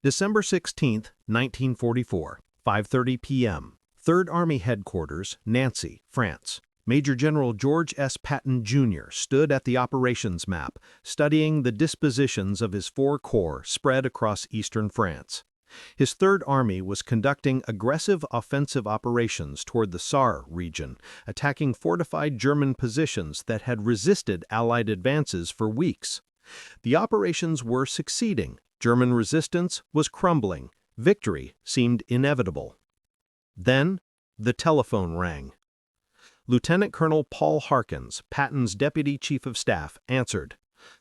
December 16, 1944, 5:30 p.m. 3rd Army Headquarters, Nancy, France. Major General George S. Patton, Jr. stood at the operations map, studying the dispositions of his 4 corps spread across eastern France. His 3rd Army was conducting aggressive offensive operations toward the Saar region, attacking fortified German positions that had resisted Allied advances for weeks. The operations were succeeding. German resistance was crumbling. Victory seemed inevitable. Then, the telephone rang. Lieutenant Colonel Paul Harkins, Patton's Deputy Chief of Staff, answered.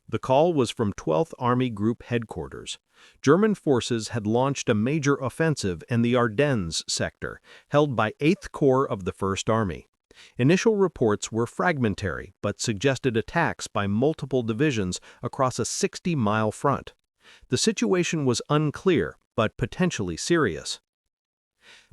The call was from 12th Army Group Headquarters. German forces had launched a major offensive in the Ardennes sector, held by 8th Corps of the 1st Army. Initial reports were fragmentary, but suggested attacks by multiple divisions across a 60-mile front. The situation was unclear, but potentially serious.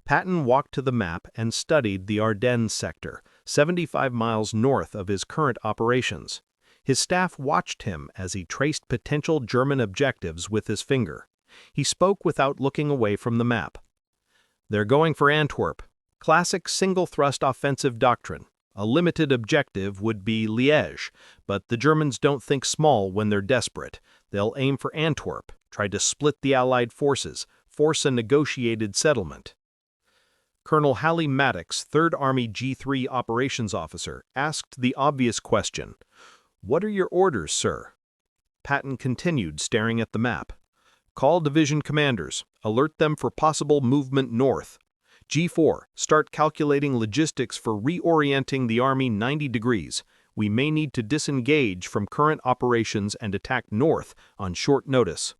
Patton walked to the map and studied the Ardennes sector, 75 miles north of his current operations. His staff watched him as he traced potential German objectives with his finger. He spoke without looking away from the map. "They're going for Antwerp. Classic single-thrust offensive doctrine. A limited objective would be Liège, but the Germans don't think small when they're desperate. They'll aim for Antwerp, try to split the Allied forces, force a negotiated settlement." Colonel Halley Maddox, 3rd Army G3 operations officer, asked the obvious question, "What are your orders, sir?" Patton continued, staring at the map. "Call division commanders. Alert them for possible movement north. G4, start calculating logistics for reorienting the Army 90 degrees. We may need to disengage from current operations and attack north on short notice."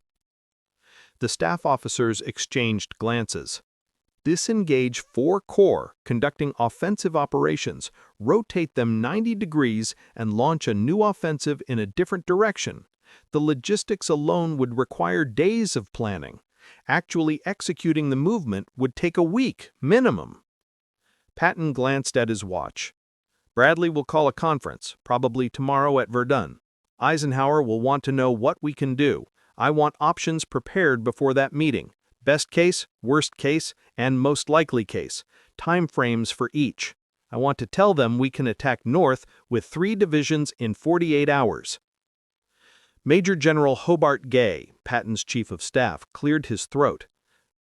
The staff officers exchanged glances. Disengage 4 corps conducting offensive operations, rotate them 90 degrees, and launch a new offensive in a different direction. The logistics alone would require days of planning. Actually executing the movement would take a week, minimum. Patton glanced at his watch. "Bradley will call a conference, probably tomorrow at Verdun. Eisenhower will want to know what we can do. I want options prepared before that meeting. Best case, worst case, and most likely case. Time frames for each. I want to tell them we can attack north with 3 divisions in 48 hours. Major General Hobart Gay, Patton's Chief of Staff, cleared his throat.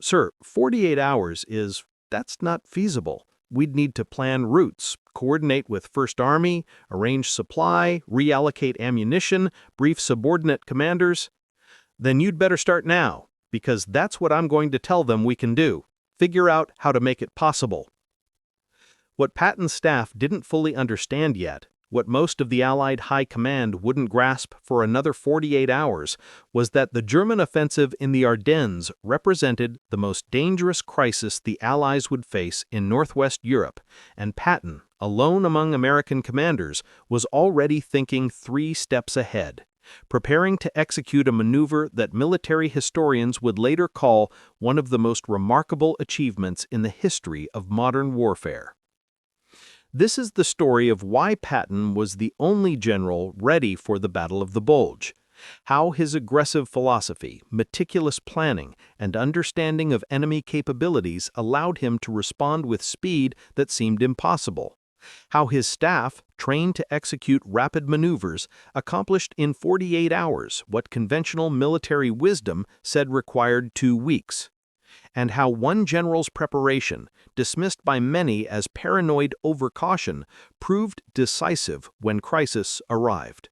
"Sir, 48 hours that's not feasible. We'd need to plan routes, coordinate with 1st Army, arrange supply, reallocate ammunition, brief subordinate commanders." "Then you'd better start now, because that's what I'm going to tell them we can do. Figure out how to make it possible." What Patton's staff didn't fully understand yet, what most of the Allied high command wouldn't grasp for another 48 hours, was that the German offensive in the Ardennes represented the most dangerous crisis the Allies would face in Northwest Europe, and Patton, alone among American commanders, was already thinking 3 steps ahead, preparing to execute a maneuver that military historians would later call one of the most remarkable achievements in the history of modern warfare. This is the story of why Patton was the only general ready for the Battle of the Bulge, how his aggressive philosophy, meticulous planning, and understanding of enemy capabilities allowed him to respond with speed that seemed impossible, how his staff, trained to execute rapid maneuvers, accomplished in 48 hours what conventional military wisdom said required 2 weeks, and how one general's preparation, dismissed by many as paranoid overcaution, proved decisive when crisis arrived.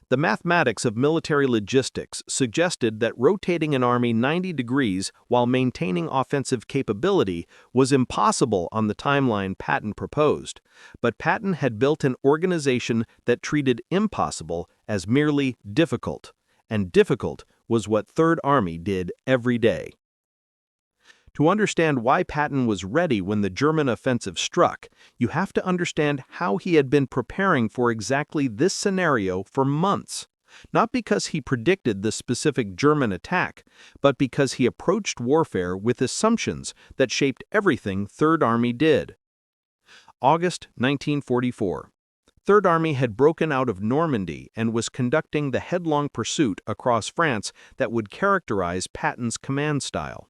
The mathematics of military logistics suggested that rotating an army 90 degrees while maintaining offensive capability was impossible on the timeline Patton proposed, but Patton had built an organization that treated impossible as merely difficult, and difficult was what 3rd Army did every day. To understand why Patton was ready when the German offensive struck, you have to understand how he had been preparing for exactly this scenario for months. Not because he predicted the specific German attack, but because he approached warfare with assumptions that shaped everything 3rd Army did. August 1944. Third Army had broken out of Normandy and was conducting the headlong pursuit across France that would characterize Patton's command style.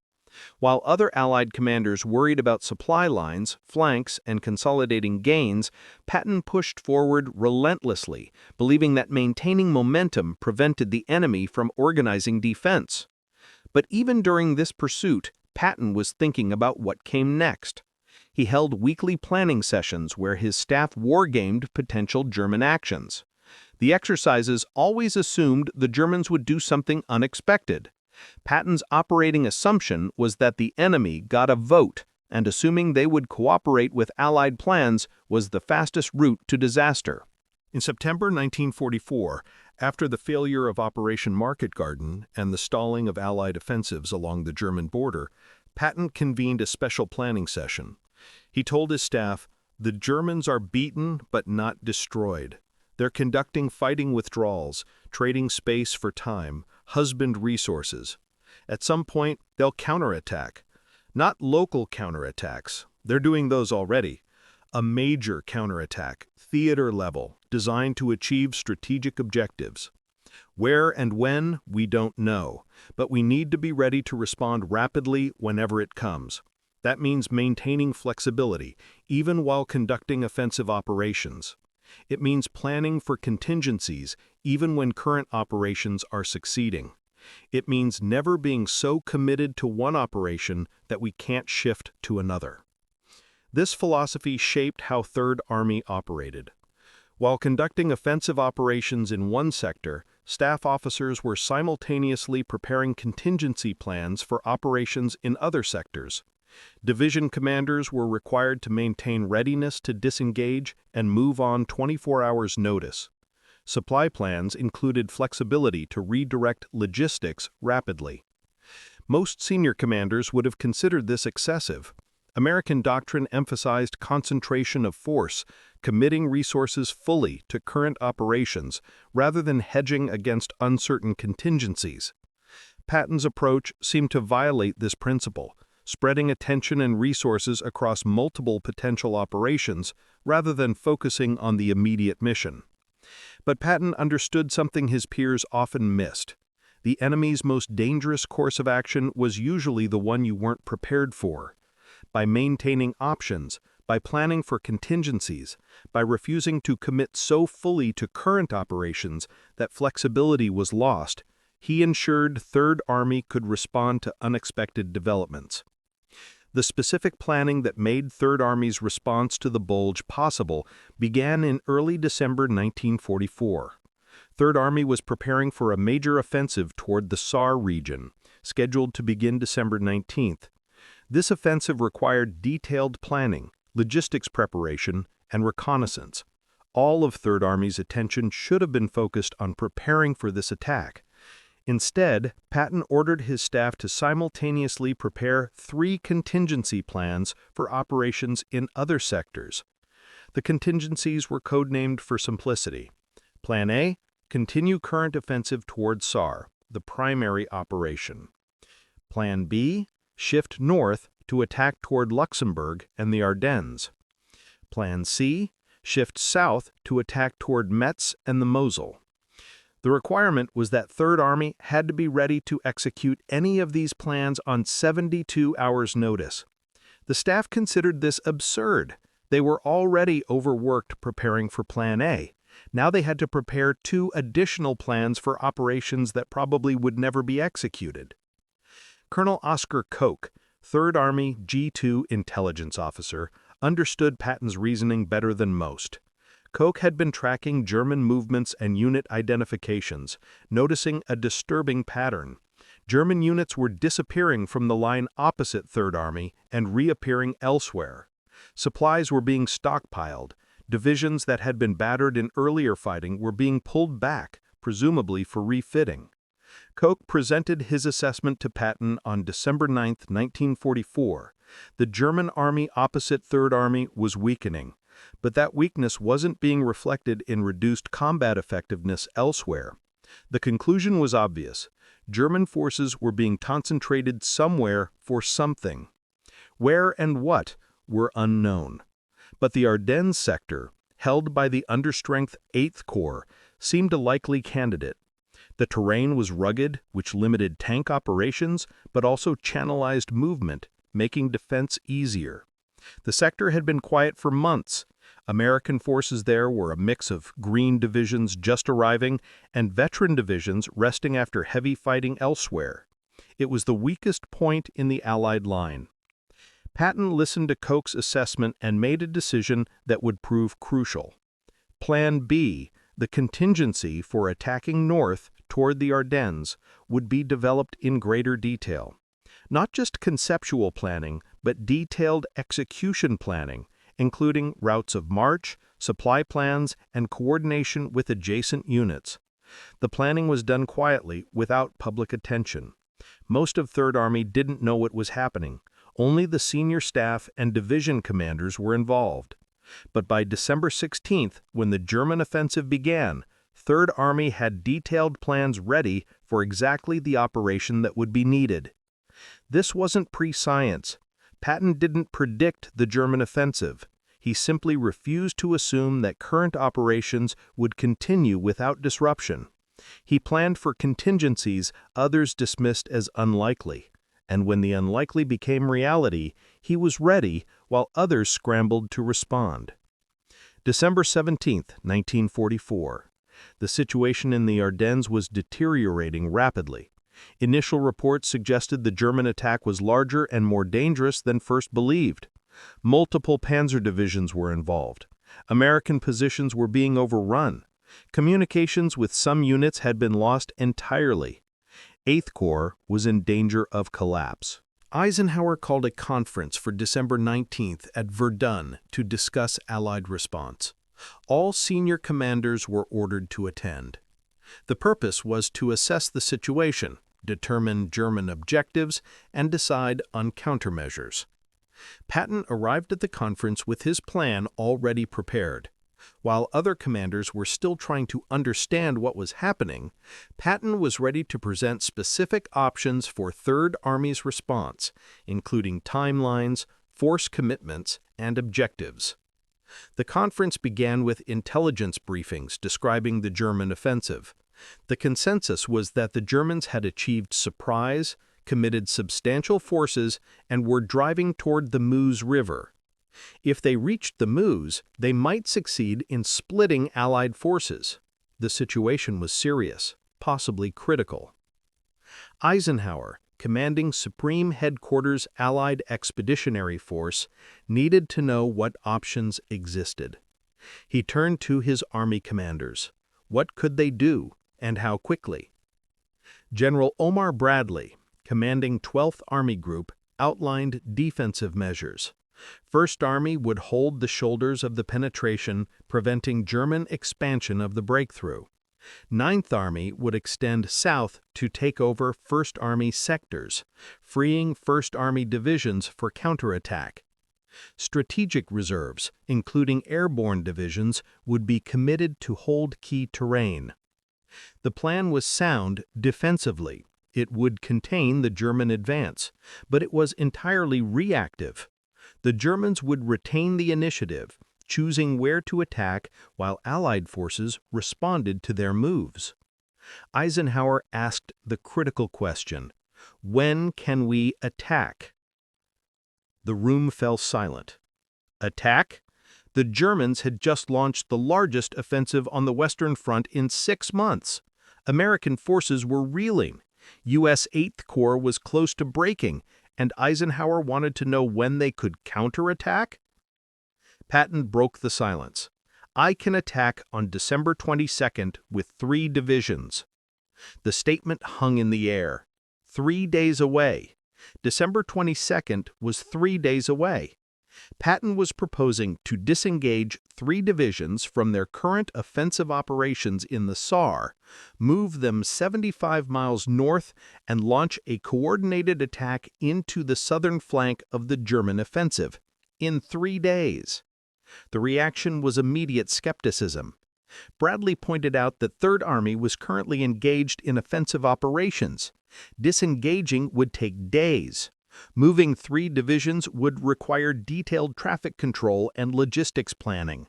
While other Allied commanders worried about supply lines, flanks, and consolidating gains, Patton pushed forward relentlessly, believing that maintaining momentum prevented the enemy from organizing defense. But even during this pursuit, Patton was thinking about what came next. He held weekly planning sessions where his staff wargamed potential German actions. The exercises always assumed the Germans would do something unexpected. Patton's operating assumption was that the enemy got a vote, and assuming they would cooperate with Allied plans was the fastest route to disaster. In September 1944, after the failure of Operation Market Garden and the stalling of Allied offensives along the German border, Patton convened a special planning session. He told his staff, "The Germans are beaten but not destroyed. They're conducting fighting withdrawals, trading space for time, husband resources. At some point, they'll counterattack. Not local counterattacks. They're doing those already. A major counterattack, theater level, designed to achieve strategic objectives. Where and when, we don't know, but we need to be ready to respond rapidly whenever it comes. That means maintaining flexibility, even while conducting offensive operations. It means planning for contingencies, even when current operations are succeeding. It means never being so committed to one operation that we can't shift to another." This philosophy shaped how Third Army operated. While conducting offensive operations in one sector, staff officers were simultaneously preparing contingency plans for operations in other sectors. Division commanders were required to maintain readiness to disengage and move on 24 hours' notice. Supply plans included flexibility to redirect logistics rapidly. Most senior commanders would have considered this excessive. American doctrine emphasized concentration of force, committing resources fully to current operations rather than hedging against uncertain contingencies. Patton's approach seemed to violate this principle, spreading attention and resources across multiple potential operations rather than focusing on the immediate mission. But Patton understood something his peers often missed. The enemy's most dangerous course of action was usually the one you weren't prepared for. By maintaining options, by planning for contingencies, by refusing to commit so fully to current operations that flexibility was lost, he ensured Third Army could respond to unexpected developments. The specific planning that made Third Army's response to the Bulge possible began in early December 1944. Third Army was preparing for a major offensive toward the Saar region, scheduled to begin December 19th. This offensive required detailed planning, logistics preparation, and reconnaissance. All of Third Army's attention should have been focused on preparing for this attack. Instead, Patton ordered his staff to simultaneously prepare 3 contingency plans for operations in other sectors. The contingencies were codenamed for simplicity. Plan A, continue current offensive toward Saar, the primary operation. Plan B, shift north to attack toward Luxembourg and the Ardennes. Plan C, shift south to attack toward Metz and the Moselle. The requirement was that Third Army had to be ready to execute any of these plans on 72 hours' notice. The staff considered this absurd. They were already overworked preparing for Plan A. Now they had to prepare 2 additional plans for operations that probably would never be executed. Colonel Oscar Koch, Third Army G2 intelligence officer, understood Patton's reasoning better than most. Koch had been tracking German movements and unit identifications, noticing a disturbing pattern. German units were disappearing from the line opposite Third Army and reappearing elsewhere. Supplies were being stockpiled. Divisions that had been battered in earlier fighting were being pulled back, presumably for refitting. Koch presented his assessment to Patton on December 9, 1944. The German army opposite Third Army was weakening, but that weakness wasn't being reflected in reduced combat effectiveness elsewhere. The conclusion was obvious. German forces were being concentrated somewhere for something. Where and what were unknown. But the Ardennes sector, held by the understrength 8th Corps, seemed a likely candidate. The terrain was rugged, which limited tank operations, but also channelized movement, making defense easier. The sector had been quiet for months. American forces there were a mix of green divisions just arriving and veteran divisions resting after heavy fighting elsewhere. It was the weakest point in the Allied line. Patton listened to Koch's assessment and made a decision that would prove crucial. Plan B, the contingency for attacking north toward the Ardennes, would be developed in greater detail. Not just conceptual planning, but detailed execution planning, including routes of march, supply plans, and coordination with adjacent units. The planning was done quietly, without public attention. Most of Third Army didn't know what was happening. Only the senior staff and division commanders were involved. But by December 16th, when the German offensive began, Third Army had detailed plans ready for exactly the operation that would be needed. This wasn't pre-science. Patton didn't predict the German offensive. He simply refused to assume that current operations would continue without disruption. He planned for contingencies others dismissed as unlikely. And when the unlikely became reality, he was ready while others scrambled to respond. December 17, 1944. The situation in the Ardennes was deteriorating rapidly. Initial reports suggested the German attack was larger and more dangerous than first believed. Multiple panzer divisions were involved. American positions were being overrun. Communications with some units had been lost entirely. 8th Corps was in danger of collapse. Eisenhower called a conference for December 19th at Verdun to discuss Allied response. All senior commanders were ordered to attend. The purpose was to assess the situation, determine German objectives, and decide on countermeasures. Patton arrived at the conference with his plan already prepared. While other commanders were still trying to understand what was happening, Patton was ready to present specific options for Third Army's response, including timelines, force commitments, and objectives. The conference began with intelligence briefings describing the German offensive. The consensus was that the Germans had achieved surprise, committed substantial forces, and were driving toward the Meuse River. If they reached the Meuse, they might succeed in splitting Allied forces. The situation was serious, possibly critical. Eisenhower, commanding Supreme Headquarters Allied Expeditionary Force, needed to know what options existed. He turned to his army commanders. What could they do, and how quickly? General Omar Bradley, commanding 12th Army Group, outlined defensive measures. First Army would hold the shoulders of the penetration, preventing German expansion of the breakthrough. 9th Army would extend south to take over 1st Army sectors, freeing 1st Army divisions for counterattack. Strategic reserves, including airborne divisions, would be committed to hold key terrain. The plan was sound defensively. It would contain the German advance, but it was entirely reactive. The Germans would retain the initiative, choosing where to attack while Allied forces responded to their moves. Eisenhower asked the critical question, when can we attack? The room fell silent. Attack? The Germans had just launched the largest offensive on the Western Front in 6 months. American forces were reeling. U.S. 8th Corps was close to breaking, and Eisenhower wanted to know when they could counterattack? Patton broke the silence. I can attack on December 22nd with 3 divisions. The statement hung in the air. 3 days away. December 22nd was 3 days away. Patton was proposing to disengage 3 divisions from their current offensive operations in the Saar, move them 75 miles north, and launch a coordinated attack into the southern flank of the German offensive in 3 days. The reaction was immediate skepticism. Bradley pointed out that Third Army was currently engaged in offensive operations. Disengaging would take days. Moving 3 divisions would require detailed traffic control and logistics planning.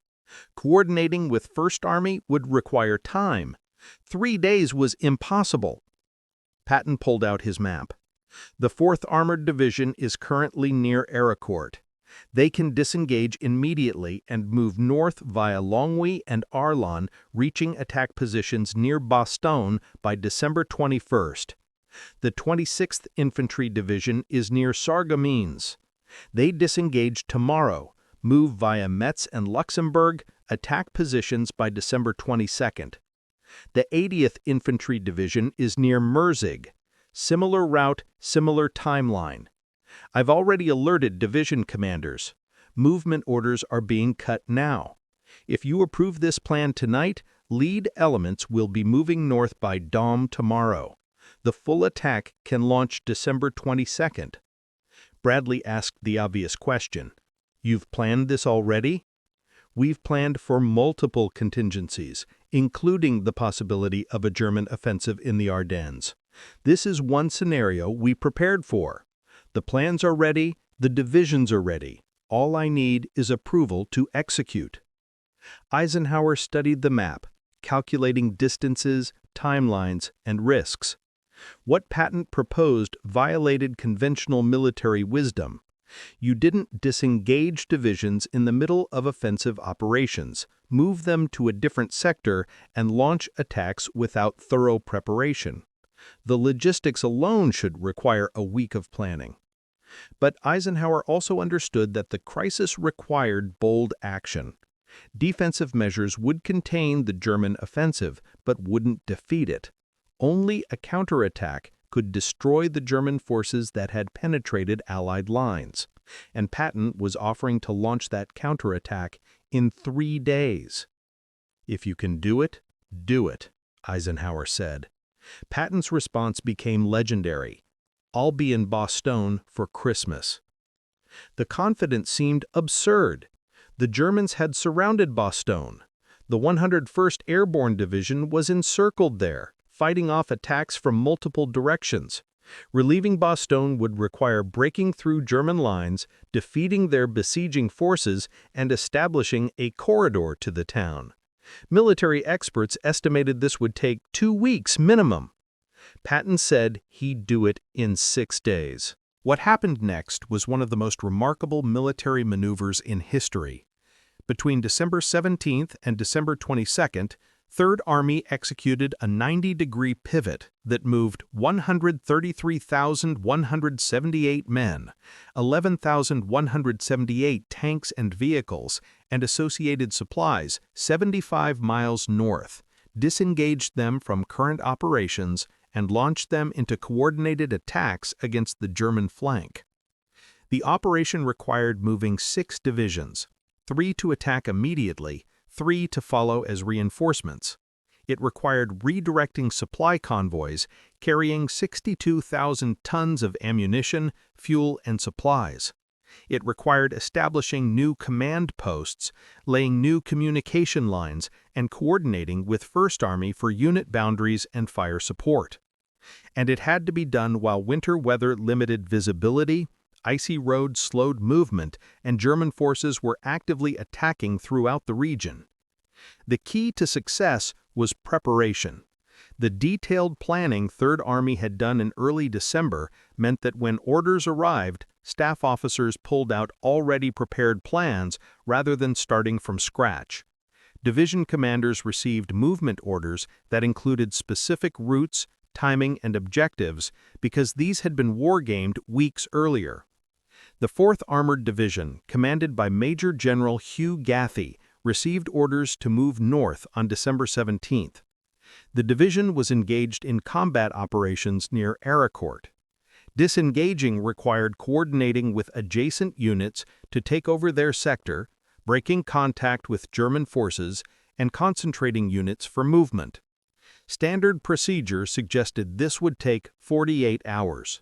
Coordinating with First Army would require time. 3 days was impossible. Patton pulled out his map. The 4th Armored Division is currently near Ardennes. They can disengage immediately and move north via Longwy and Ardennes, reaching attack positions near Bastogne by December 21st. The 26th Infantry Division is near Sarreguemines. They disengage tomorrow, move via Metz and Luxembourg, attack positions by December 22nd. The 80th Infantry Division is near Merzig. Similar route, similar timeline. I've already alerted division commanders. Movement orders are being cut now. If you approve this plan tonight, lead elements will be moving north by dawn tomorrow. The full attack can launch December 22nd. Bradley asked the obvious question. You've planned this already? We've planned for multiple contingencies, including the possibility of a German offensive in the Ardennes. This is one scenario we prepared for. The plans are ready, the divisions are ready. All I need is approval to execute. Eisenhower studied the map, calculating distances, timelines, and risks. What Patton proposed violated conventional military wisdom. You didn't disengage divisions in the middle of offensive operations, move them to a different sector, and launch attacks without thorough preparation. The logistics alone should require a week of planning. But Eisenhower also understood that the crisis required bold action. Defensive measures would contain the German offensive, but wouldn't defeat it. Only a counterattack could destroy the German forces that had penetrated Allied lines, and Patton was offering to launch that counterattack in 3 days. "If you can do it, Eisenhower said. Patton's response became legendary. "I'll be in Bastogne for Christmas." The confidence seemed absurd. The Germans had surrounded Bastogne. The 101st Airborne Division was encircled there, fighting off attacks from multiple directions. Relieving Bastogne would require breaking through German lines, defeating their besieging forces, and establishing a corridor to the town. Military experts estimated this would take 2 weeks minimum. Patton said he'd do it in 6 days. What happened next was one of the most remarkable military maneuvers in history. Between December 17th and December 22nd, 3rd Army executed a 90-degree pivot that moved 133,178 men, 11,178 tanks and vehicles, and associated supplies 75 miles north, disengaged them from current operations, and launched them into coordinated attacks against the German flank. The operation required moving 6 divisions, 3 to attack immediately, 3 to follow as reinforcements. It required redirecting supply convoys carrying 62,000 tons of ammunition, fuel, and supplies. It required establishing new command posts, laying new communication lines, and coordinating with First Army for unit boundaries and fire support. And it had to be done while winter weather limited visibility, icy roads slowed movement, and German forces were actively attacking throughout the region. The key to success was preparation. The detailed planning 3rd Army had done in early December meant that when orders arrived, staff officers pulled out already prepared plans rather than starting from scratch. Division commanders received movement orders that included specific routes, timing, and objectives because these had been war-gamed weeks earlier. The 4th Armored Division, commanded by Major General Hugh Gathie, received orders to move north on December 17th. The division was engaged in combat operations near Ardennes. Disengaging required coordinating with adjacent units to take over their sector, breaking contact with German forces, and concentrating units for movement. Standard procedure suggested this would take 48 hours.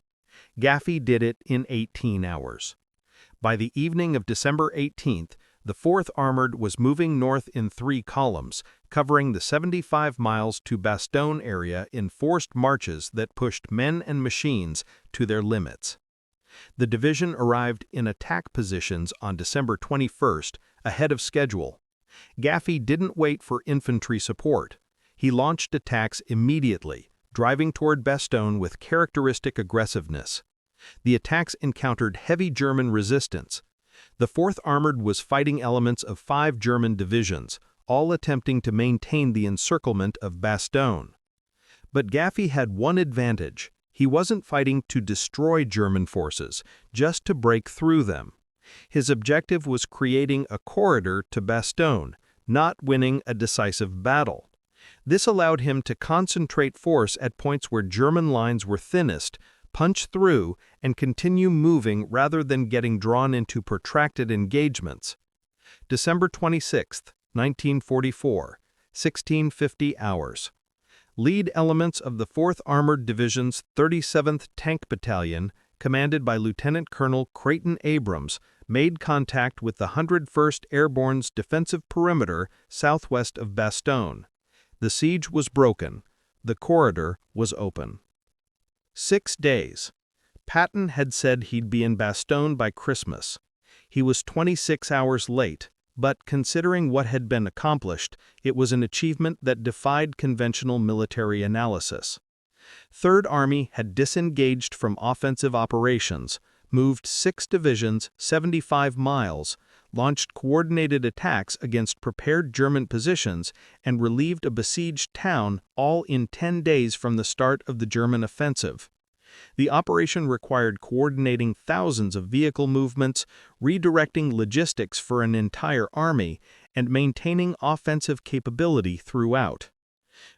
Gathie did it in 18 hours. By the evening of December 18th, the 4th Armored was moving north in 3 columns, covering the 75 miles to Bastogne area in forced marches that pushed men and machines to their limits. The division arrived in attack positions on December 21st, ahead of schedule. Gaffey didn't wait for infantry support. He launched attacks immediately, driving toward Bastogne with characteristic aggressiveness. The attacks encountered heavy German resistance. The 4th Armored was fighting elements of 5 German divisions, all attempting to maintain the encirclement of Bastogne. But Gaffey had one advantage. He wasn't fighting to destroy German forces, just to break through them. His objective was creating a corridor to Bastogne, not winning a decisive battle. This allowed him to concentrate force at points where German lines were thinnest, punch through, and continue moving rather than getting drawn into protracted engagements. December 26, 1944, 1650 hours. Lead elements of the 4th Armored Division's 37th Tank Battalion, commanded by Lieutenant Colonel Creighton Abrams, made contact with the 101st Airborne's defensive perimeter southwest of Bastogne. The siege was broken. The corridor was open. 6 days. Patton had said he'd be in Bastogne by Christmas. He was 26 hours late, but considering what had been accomplished, it was an achievement that defied conventional military analysis. 3rd Army had disengaged from offensive operations, moved 6 divisions 75 miles, launched coordinated attacks against prepared German positions, and relieved a besieged town, all in 10 days from the start of the German offensive. The operation required coordinating thousands of vehicle movements, redirecting logistics for an entire army, and maintaining offensive capability throughout.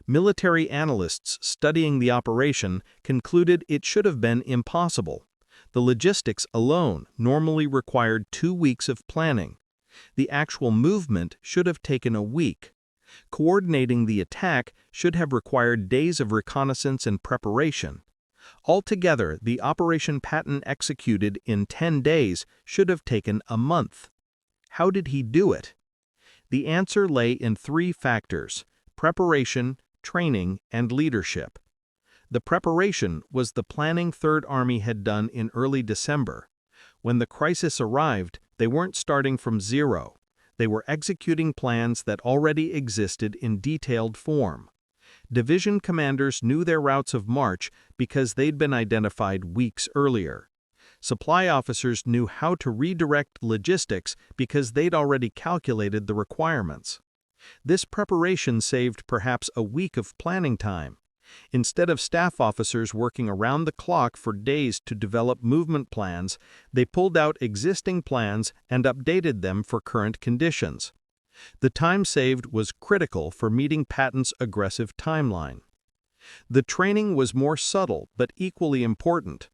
Military analysts studying the operation concluded it should have been impossible. The logistics alone normally required 2 weeks of planning. The actual movement should have taken a week. Coordinating the attack should have required days of reconnaissance and preparation. Altogether, the operation Patton executed in 10 days should have taken a month. How did he do it? The answer lay in 3 factors: preparation, training, and leadership. The preparation was the planning 3rd Army had done in early December. When the crisis arrived, they weren't starting from zero. They were executing plans that already existed in detailed form. Division commanders knew their routes of march because they'd been identified weeks earlier. Supply officers knew how to redirect logistics because they'd already calculated the requirements. This preparation saved perhaps a week of planning time. Instead of staff officers working around the clock for days to develop movement plans, they pulled out existing plans and updated them for current conditions. The time saved was critical for meeting Patton's aggressive timeline. The training was more subtle but equally important.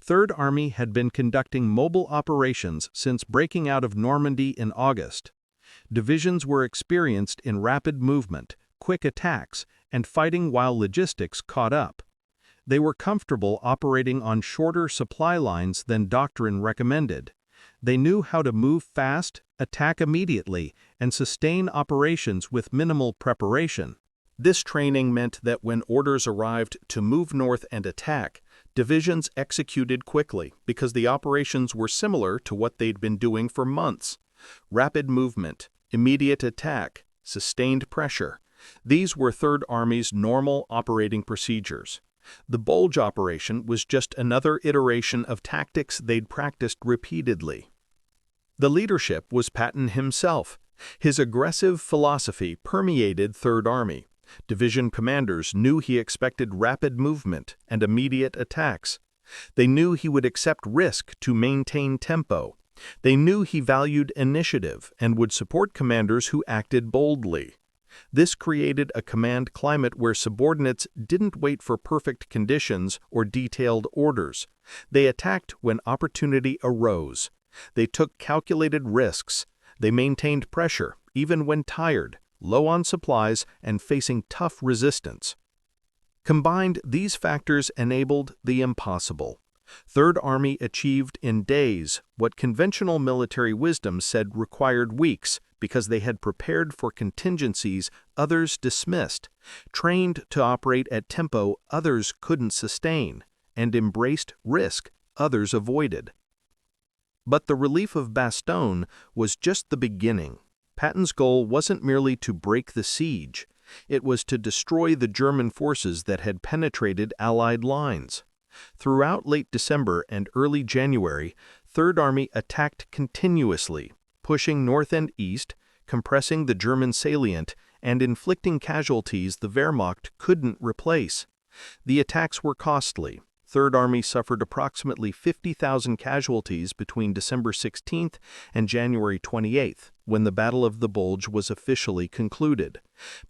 3rd Army had been conducting mobile operations since breaking out of Normandy in August. Divisions were experienced in rapid movement, quick attacks, and fighting while logistics caught up. They were comfortable operating on shorter supply lines than doctrine recommended. They knew how to move fast, attack immediately, and sustain operations with minimal preparation. This training meant that when orders arrived to move north and attack, divisions executed quickly because the operations were similar to what they'd been doing for months. Rapid movement, immediate attack, sustained pressure. These were 3rd Army's normal operating procedures. The Bulge operation was just another iteration of tactics they'd practiced repeatedly. The leadership was Patton himself. His aggressive philosophy permeated 3rd Army. Division commanders knew he expected rapid movement and immediate attacks. They knew he would accept risk to maintain tempo. They knew he valued initiative and would support commanders who acted boldly. This created a command climate where subordinates didn't wait for perfect conditions or detailed orders. They attacked when opportunity arose. They took calculated risks. They maintained pressure, even when tired, low on supplies, and facing tough resistance. Combined, these factors enabled the impossible. 3rd Army achieved in days what conventional military wisdom said required weeks, because they had prepared for contingencies others dismissed, trained to operate at tempo others couldn't sustain, and embraced risk others avoided. But the relief of Bastogne was just the beginning. Patton's goal wasn't merely to break the siege. It was to destroy the German forces that had penetrated Allied lines. Throughout late December and early January, Third Army attacked continuously, pushing north and east, compressing the German salient, and inflicting casualties the Wehrmacht couldn't replace. The attacks were costly. Third Army suffered approximately 50,000 casualties between December 16th and January 28th, when the Battle of the Bulge was officially concluded.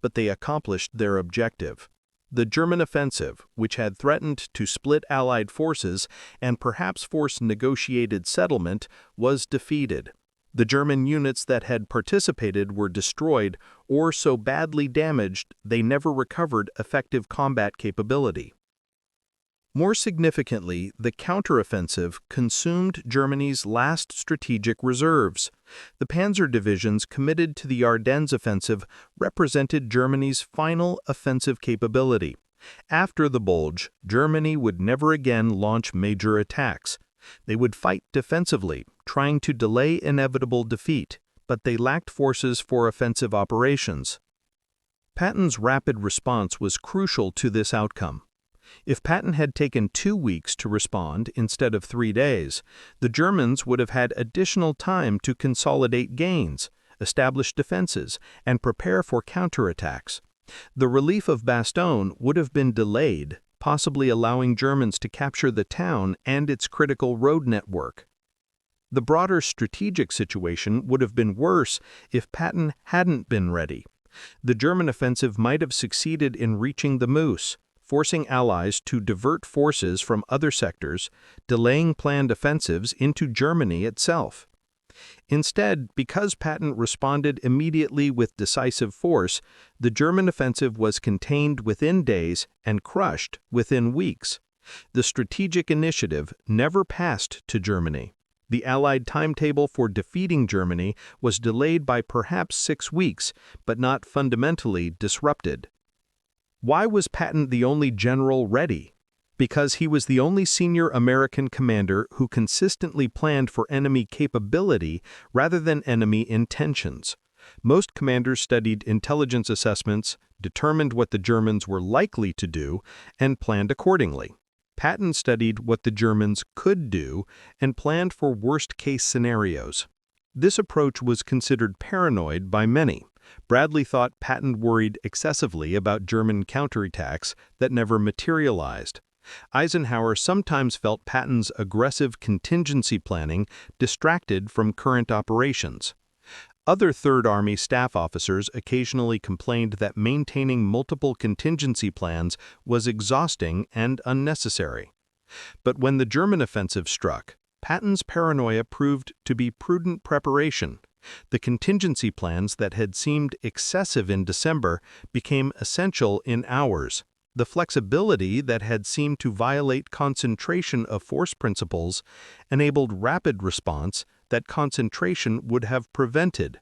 But they accomplished their objective. The German offensive, which had threatened to split Allied forces and perhaps force negotiated settlement, was defeated. The German units that had participated were destroyed or so badly damaged they never recovered effective combat capability. More significantly, the counteroffensive consumed Germany's last strategic reserves. The panzer divisions committed to the Ardennes offensive represented Germany's final offensive capability. After the Bulge, Germany would never again launch major attacks. They would fight defensively, trying to delay inevitable defeat, but they lacked forces for offensive operations. Patton's rapid response was crucial to this outcome. If Patton had taken 2 weeks to respond instead of 3 days, the Germans would have had additional time to consolidate gains, establish defenses, and prepare for counterattacks. The relief of Bastogne would have been delayed, possibly allowing Germans to capture the town and its critical road network. The broader strategic situation would have been worse if Patton hadn't been ready. The German offensive might have succeeded in reaching the Meuse, forcing Allies to divert forces from other sectors, delaying planned offensives into Germany itself. Instead, because Patton responded immediately with decisive force, the German offensive was contained within days and crushed within weeks. The strategic initiative never passed to Germany. The Allied timetable for defeating Germany was delayed by perhaps 6 weeks, but not fundamentally disrupted. Why was Patton the only general ready? Because he was the only senior American commander who consistently planned for enemy capability rather than enemy intentions. Most commanders studied intelligence assessments, determined what the Germans were likely to do, and planned accordingly. Patton studied what the Germans could do and planned for worst-case scenarios. This approach was considered paranoid by many. Bradley thought Patton worried excessively about German counterattacks that never materialized. Eisenhower sometimes felt Patton's aggressive contingency planning distracted from current operations. Other Third Army staff officers occasionally complained that maintaining multiple contingency plans was exhausting and unnecessary. But when the German offensive struck, Patton's paranoia proved to be prudent preparation. The contingency plans that had seemed excessive in December became essential in hours. The flexibility that had seemed to violate concentration of force principles enabled rapid response that concentration would have prevented.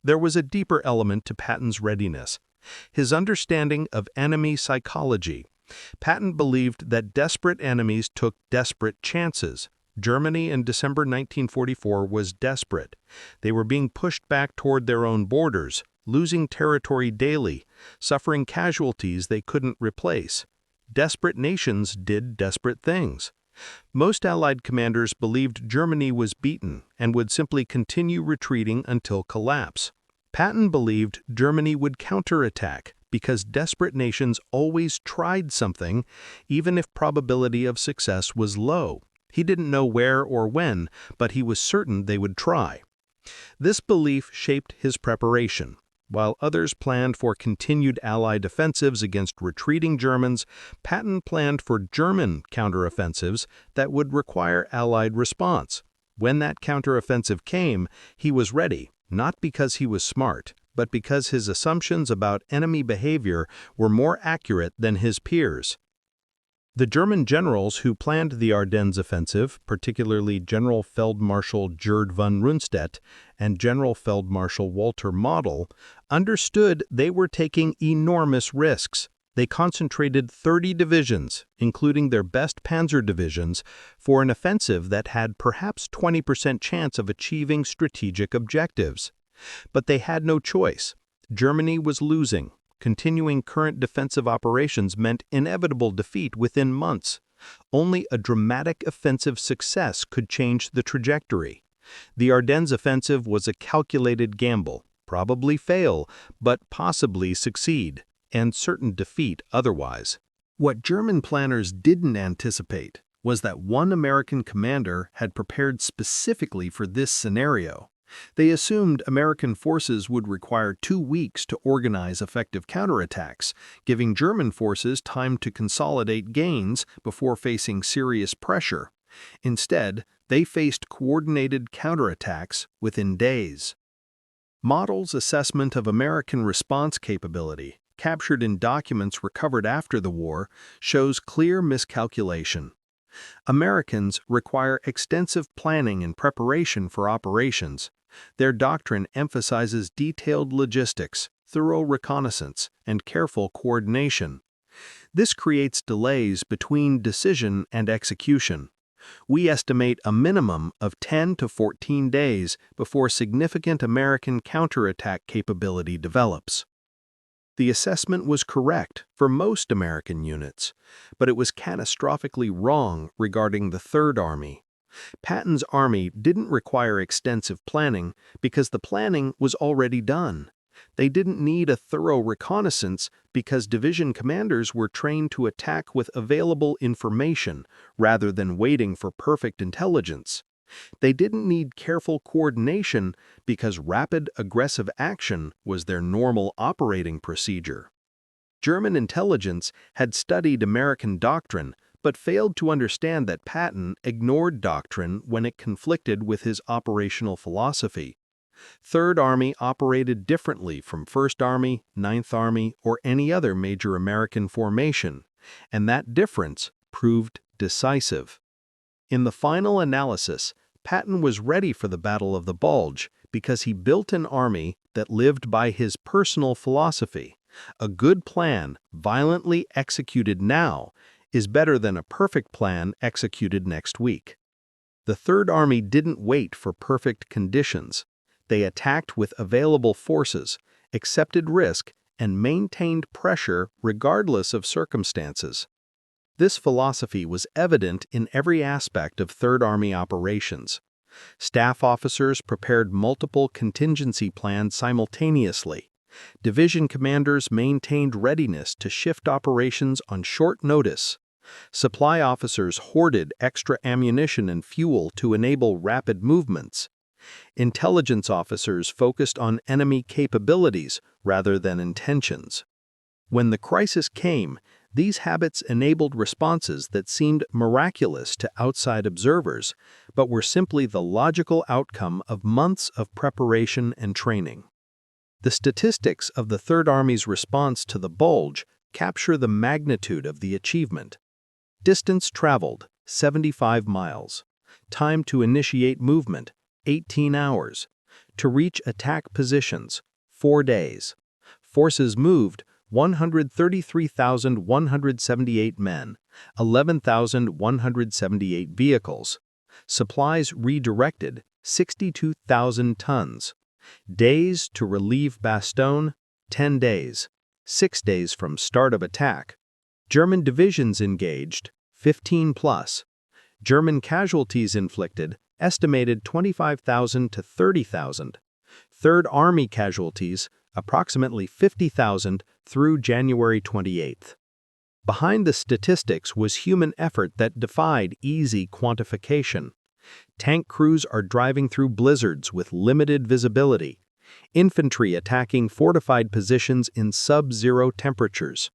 There was a deeper element to Patton's readiness: his understanding of enemy psychology. Patton believed that desperate enemies took desperate chances. Germany in December 1944 was desperate. They were being pushed back toward their own borders, losing territory daily, suffering casualties they couldn't replace. Desperate nations did desperate things. Most Allied commanders believed Germany was beaten and would simply continue retreating until collapse. Patton believed Germany would counterattack because desperate nations always tried something, even if probability of success was low. He didn't know where or when, but he was certain they would try. This belief shaped his preparation. While others planned for continued Allied offensives against retreating Germans, Patton planned for German counteroffensives that would require Allied response. When that counteroffensive came, he was ready, not because he was smart, but because his assumptions about enemy behavior were more accurate than his peers. The German generals who planned the Ardennes offensive, particularly General Feldmarschall Gerd von Rundstedt and General Feldmarschall Walter Model, understood they were taking enormous risks. They concentrated 30 divisions, including their best panzer divisions, for an offensive that had perhaps 20% chance of achieving strategic objectives. But they had no choice. Germany was losing. Continuing current defensive operations meant inevitable defeat within months. Only a dramatic offensive success could change the trajectory. The Ardennes offensive was a calculated gamble, probably fail, but possibly succeed, and certain defeat otherwise. What German planners didn't anticipate was that one American commander had prepared specifically for this scenario. They assumed American forces would require 2 weeks to organize effective counterattacks, giving German forces time to consolidate gains before facing serious pressure. Instead, they faced coordinated counterattacks within days. Model's assessment of American response capability, captured in documents recovered after the war, shows clear miscalculation. Americans require extensive planning and preparation for operations. Their doctrine emphasizes detailed logistics, thorough reconnaissance, and careful coordination. This creates delays between decision and execution. We estimate a minimum of 10 to 14 days before significant American counterattack capability develops. The assessment was correct for most American units, but it was catastrophically wrong regarding the Third Army. Patton's army didn't require extensive planning because the planning was already done. They didn't need a thorough reconnaissance because division commanders were trained to attack with available information rather than waiting for perfect intelligence. They didn't need careful coordination because rapid, aggressive action was their normal operating procedure. German intelligence had studied American doctrine but failed to understand that Patton ignored doctrine when it conflicted with his operational philosophy. Third Army operated differently from First Army, Ninth Army, or any other major American formation, and that difference proved decisive. In the final analysis, Patton was ready for the Battle of the Bulge because he built an army that lived by his personal philosophy. A good plan, violently executed now, is better than a perfect plan executed next week. The Third Army didn't wait for perfect conditions. They attacked with available forces, accepted risk, and maintained pressure regardless of circumstances. This philosophy was evident in every aspect of Third Army operations. Staff officers prepared multiple contingency plans simultaneously. Division commanders maintained readiness to shift operations on short notice. Supply officers hoarded extra ammunition and fuel to enable rapid movements. Intelligence officers focused on enemy capabilities rather than intentions. When the crisis came, these habits enabled responses that seemed miraculous to outside observers, but were simply the logical outcome of months of preparation and training. The statistics of the Third Army's response to the Bulge capture the magnitude of the achievement. Distance traveled, 75 miles. Time to initiate movement, 18 hours. To reach attack positions, 4 days. Forces moved, 133,178 men, 11,178 vehicles. Supplies redirected, 62,000 tons. Days to relieve Bastogne, 10 days. 6 days from start of attack. German divisions engaged, 15 plus. German casualties inflicted, estimated 25,000 to 30,000. Third Army casualties, approximately 50,000 through January 28. Behind the statistics was human effort that defied easy quantification. Tank crews are driving through blizzards with limited visibility. Infantry attacking fortified positions in sub-zero temperatures.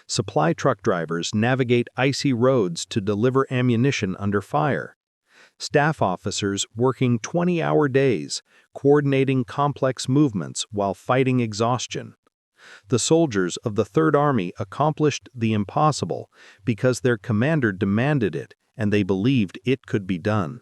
Supply truck drivers navigate icy roads to deliver ammunition under fire. Staff officers working 20-hour days, coordinating complex movements while fighting exhaustion. The soldiers of the Third Army accomplished the impossible because their commander demanded it and they believed it could be done.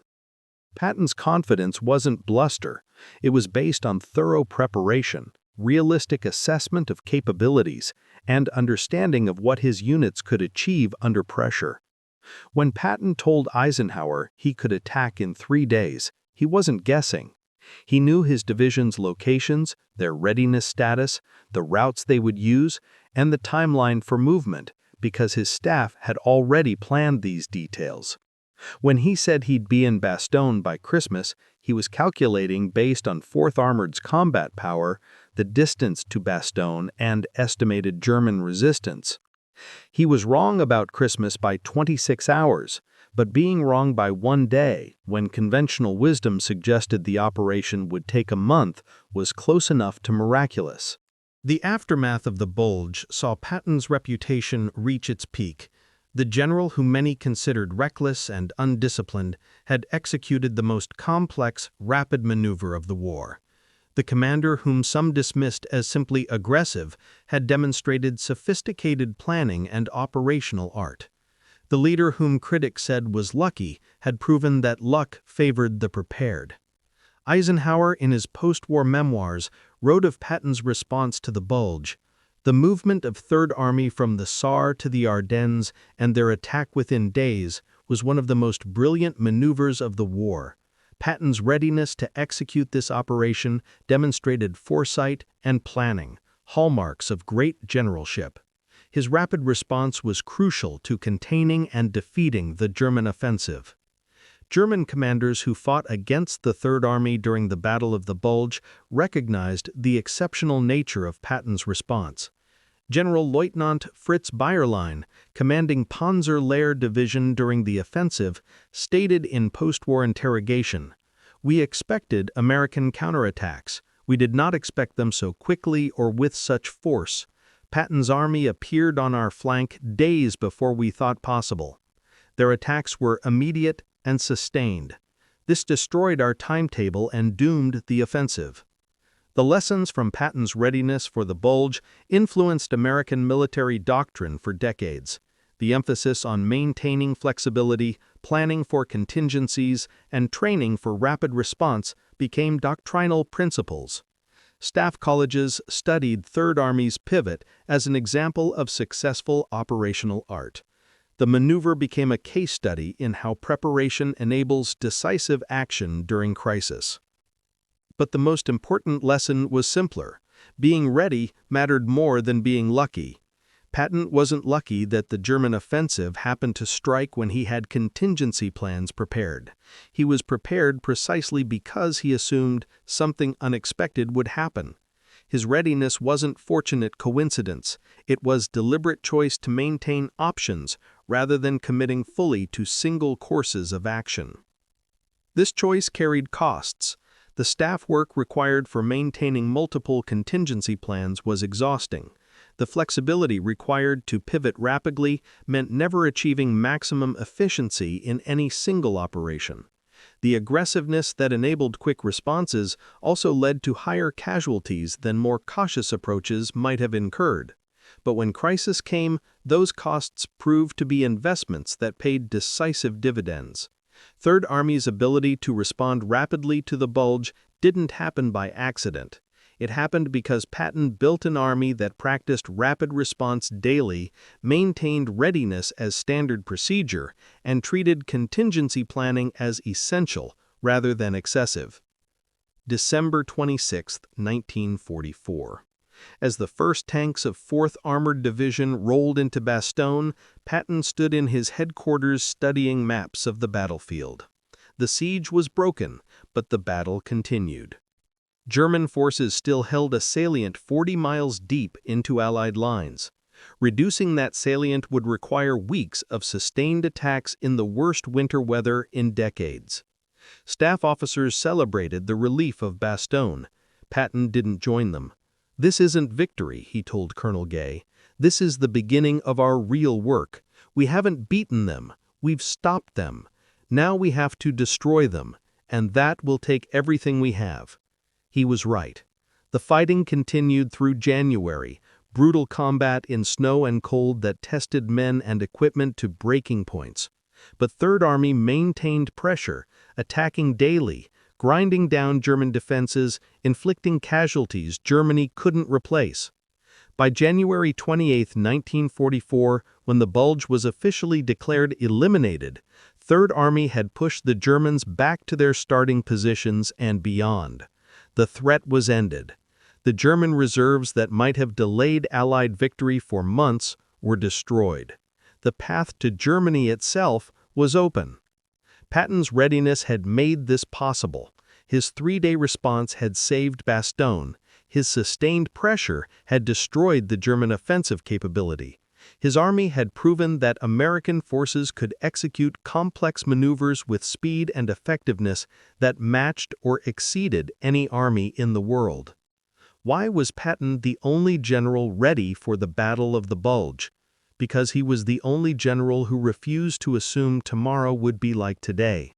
Patton's confidence wasn't bluster. It was based on thorough preparation, realistic assessment of capabilities, and understanding of what his units could achieve under pressure. When Patton told Eisenhower he could attack in 3 days, he wasn't guessing. He knew his division's locations, their readiness status, the routes they would use, and the timeline for movement, because his staff had already planned these details. When he said he'd be in Bastogne by Christmas, he was calculating based on 4th Armored's combat power, the distance to Bastogne, and estimated German resistance. He was wrong about Christmas by 26 hours, but being wrong by 1 day, when conventional wisdom suggested the operation would take a month, was close enough to miraculous. The aftermath of the Bulge saw Patton's reputation reach its peak. The general whom many considered reckless and undisciplined had executed the most complex, rapid maneuver of the war. The commander whom some dismissed as simply aggressive had demonstrated sophisticated planning and operational art. The leader whom critics said was lucky had proven that luck favored the prepared. Eisenhower, in his post-war memoirs, wrote of Patton's response to the Bulge. The movement of Third Army from the Saar to the Ardennes and their attack within days was one of the most brilliant maneuvers of the war. Patton's readiness to execute this operation demonstrated foresight and planning, hallmarks of great generalship. His rapid response was crucial to containing and defeating the German offensive. German commanders who fought against the Third Army during the Battle of the Bulge recognized the exceptional nature of Patton's response. General Lieutenant Fritz Bayerlein, commanding Panzer Lehr Division during the offensive, stated in post-war interrogation, "We expected American counterattacks. We did not expect them so quickly or with such force. Patton's army appeared on our flank days before we thought possible. Their attacks were immediate and sustained. This destroyed our timetable and doomed the offensive." The lessons from Patton's readiness for the Bulge influenced American military doctrine for decades. The emphasis on maintaining flexibility, planning for contingencies, and training for rapid response became doctrinal principles. Staff colleges studied Third Army's pivot as an example of successful operational art. The maneuver became a case study in how preparation enables decisive action during crisis. But the most important lesson was simpler. Being ready mattered more than being lucky. Patton wasn't lucky that the German offensive happened to strike when he had contingency plans prepared. He was prepared precisely because he assumed something unexpected would happen. His readiness wasn't fortunate coincidence. It was deliberate choice to maintain options rather than committing fully to single courses of action. This choice carried costs. The staff work required for maintaining multiple contingency plans was exhausting. The flexibility required to pivot rapidly meant never achieving maximum efficiency in any single operation. The aggressiveness that enabled quick responses also led to higher casualties than more cautious approaches might have incurred. But when crisis came, those costs proved to be investments that paid decisive dividends. Third Army's ability to respond rapidly to the Bulge didn't happen by accident. It happened because Patton built an army that practiced rapid response daily, maintained readiness as standard procedure, and treated contingency planning as essential rather than excessive. December 26, 1944. As the first tanks of 4th Armored Division rolled into Bastogne, Patton stood in his headquarters studying maps of the battlefield. The siege was broken, but the battle continued. German forces still held a salient 40 miles deep into Allied lines. Reducing that salient would require weeks of sustained attacks in the worst winter weather in decades. Staff officers celebrated the relief of Bastogne. Patton didn't join them. "This isn't victory," he told Colonel Gay. "This is the beginning of our real work. We haven't beaten them. We've stopped them. Now we have to destroy them, and that will take everything we have." He was right. The fighting continued through January, brutal combat in snow and cold that tested men and equipment to breaking points. But Third Army maintained pressure, attacking daily, grinding down German defenses, inflicting casualties Germany couldn't replace. By January 28, 1944, when the Bulge was officially declared eliminated, Third Army had pushed the Germans back to their starting positions and beyond. The threat was ended. The German reserves that might have delayed Allied victory for months were destroyed. The path to Germany itself was open. Patton's readiness had made this possible. His three-day response had saved Bastogne. His sustained pressure had destroyed the German offensive capability. His army had proven that American forces could execute complex maneuvers with speed and effectiveness that matched or exceeded any army in the world. Why was Patton the only general ready for the Battle of the Bulge? Because he was the only general who refused to assume tomorrow would be like today.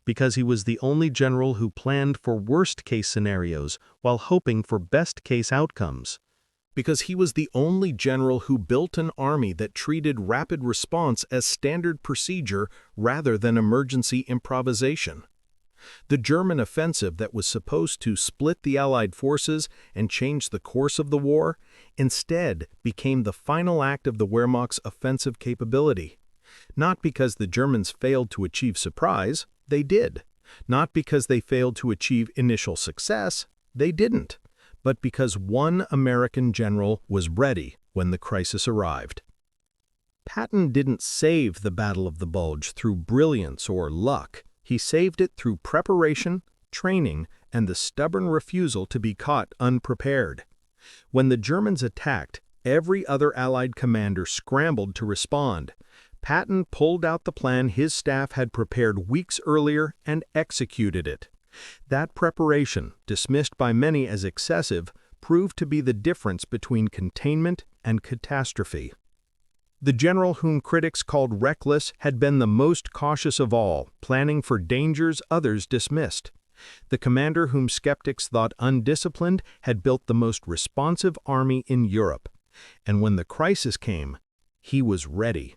Because he was the only general who planned for worst-case scenarios while hoping for best-case outcomes. Because he was the only general who built an army that treated rapid response as standard procedure rather than emergency improvisation. The German offensive that was supposed to split the Allied forces and change the course of the war instead became the final act of the Wehrmacht's offensive capability. Not because the Germans failed to achieve surprise, they did. Not because they failed to achieve initial success, they didn't. But because one American general was ready when the crisis arrived. Patton didn't save the Battle of the Bulge through brilliance or luck. He saved it through preparation, training, and the stubborn refusal to be caught unprepared. When the Germans attacked, every other Allied commander scrambled to respond. Patton pulled out the plan his staff had prepared weeks earlier and executed it. That preparation, dismissed by many as excessive, proved to be the difference between containment and catastrophe. The general whom critics called reckless had been the most cautious of all, planning for dangers others dismissed. The commander whom skeptics thought undisciplined had built the most responsive army in Europe. And when the crisis came, he was ready.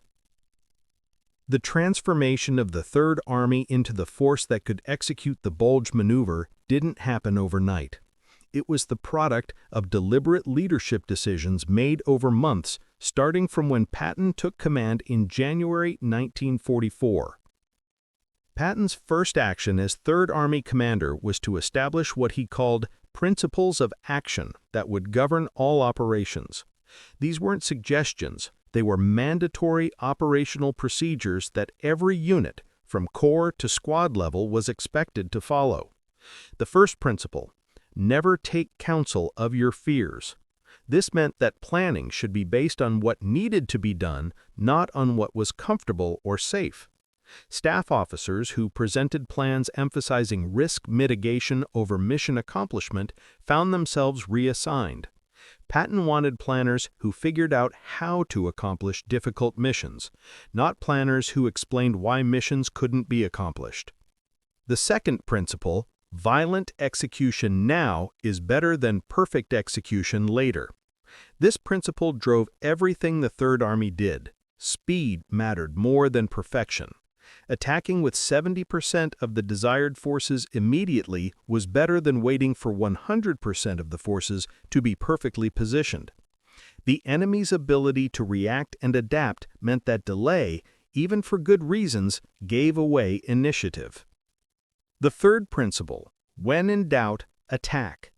The transformation of the Third Army into the force that could execute the Bulge maneuver didn't happen overnight. It was the product of deliberate leadership decisions made over months, starting from when Patton took command in January 1944. Patton's first action as Third Army commander was to establish what he called principles of action that would govern all operations. These weren't suggestions. They were mandatory operational procedures that every unit, from corps to squad level, was expected to follow. The first principle: never take counsel of your fears. This meant that planning should be based on what needed to be done, not on what was comfortable or safe. Staff officers who presented plans emphasizing risk mitigation over mission accomplishment found themselves reassigned. Patton wanted planners who figured out how to accomplish difficult missions, not planners who explained why missions couldn't be accomplished. The second principle: violent execution now is better than perfect execution later. This principle drove everything the Third Army did. Speed mattered more than perfection. Attacking with 70% of the desired forces immediately was better than waiting for 100% of the forces to be perfectly positioned. The enemy's ability to react and adapt meant that delay, even for good reasons, gave away initiative. The third principle: when in doubt, attack.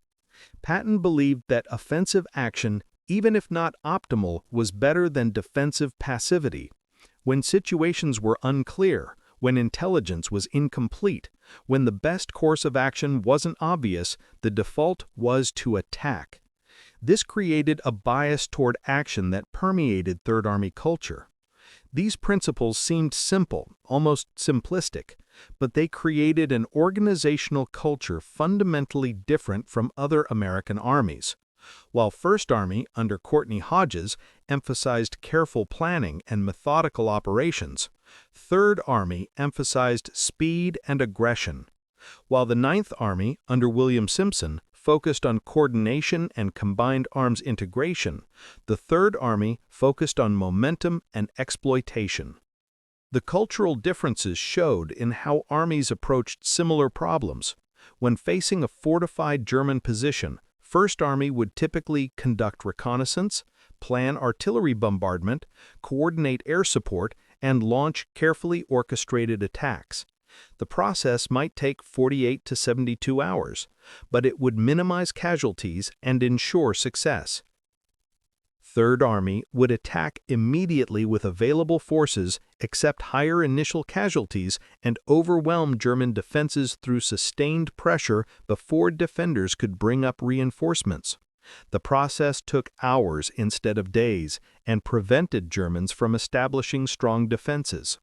Patton believed that offensive action, even if not optimal, was better than defensive passivity. When situations were unclear, when intelligence was incomplete, when the best course of action wasn't obvious, the default was to attack. This created a bias toward action that permeated Third Army culture. These principles seemed simple, almost simplistic, but they created an organizational culture fundamentally different from other American armies. While First Army, under Courtney Hodges, emphasized careful planning and methodical operations, Third Army emphasized speed and aggression. While the Ninth Army, under William Simpson, focused on coordination and combined arms integration, the Third Army focused on momentum and exploitation. The cultural differences showed in how armies approached similar problems. When facing a fortified German position, First Army would typically conduct reconnaissance, plan artillery bombardment, coordinate air support, and launch carefully orchestrated attacks. The process might take 48 to 72 hours, but it would minimize casualties and ensure success. Third Army would attack immediately with available forces, accept higher initial casualties, and overwhelm German defenses through sustained pressure before defenders could bring up reinforcements. The process took hours instead of days and prevented Germans from establishing strong defenses.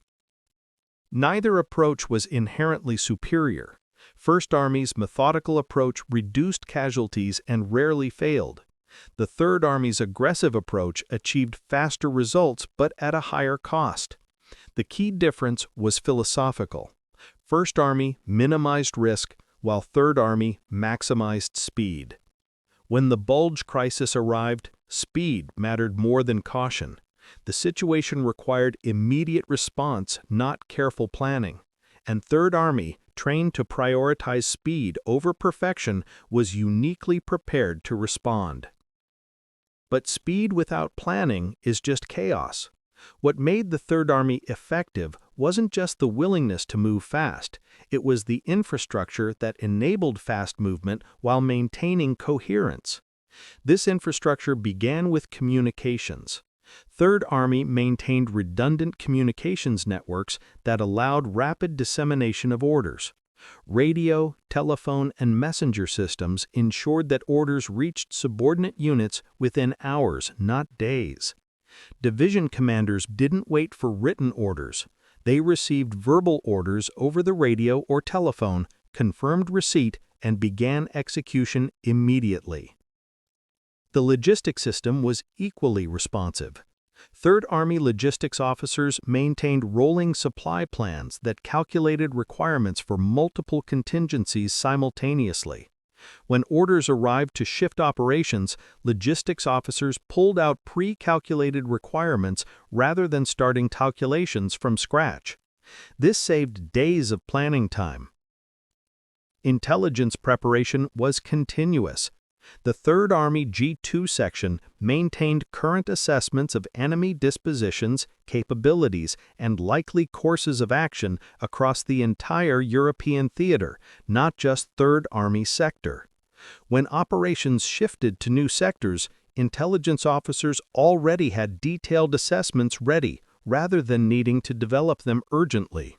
Neither approach was inherently superior. First Army's methodical approach reduced casualties and rarely failed. The Third Army's aggressive approach achieved faster results but at a higher cost. The key difference was philosophical. First Army minimized risk, while Third Army maximized speed. When the Bulge crisis arrived, speed mattered more than caution. The situation required immediate response, not careful planning. And Third Army, trained to prioritize speed over perfection, was uniquely prepared to respond. But speed without planning is just chaos. What made the Third Army effective wasn't just the willingness to move fast, it was the infrastructure that enabled fast movement while maintaining coherence. This infrastructure began with communications. Third Army maintained redundant communications networks that allowed rapid dissemination of orders. Radio, telephone, and messenger systems ensured that orders reached subordinate units within hours, not days. Division commanders didn't wait for written orders. They received verbal orders over the radio or telephone, confirmed receipt, and began execution immediately. The logistics system was equally responsive. Third Army logistics officers maintained rolling supply plans that calculated requirements for multiple contingencies simultaneously. When orders arrived to shift operations, logistics officers pulled out pre-calculated requirements rather than starting calculations from scratch. This saved days of planning time. Intelligence preparation was continuous. The Third Army G2 section maintained current assessments of enemy dispositions, capabilities, and likely courses of action across the entire European theater, not just Third Army sector. When operations shifted to new sectors, intelligence officers already had detailed assessments ready, rather than needing to develop them urgently.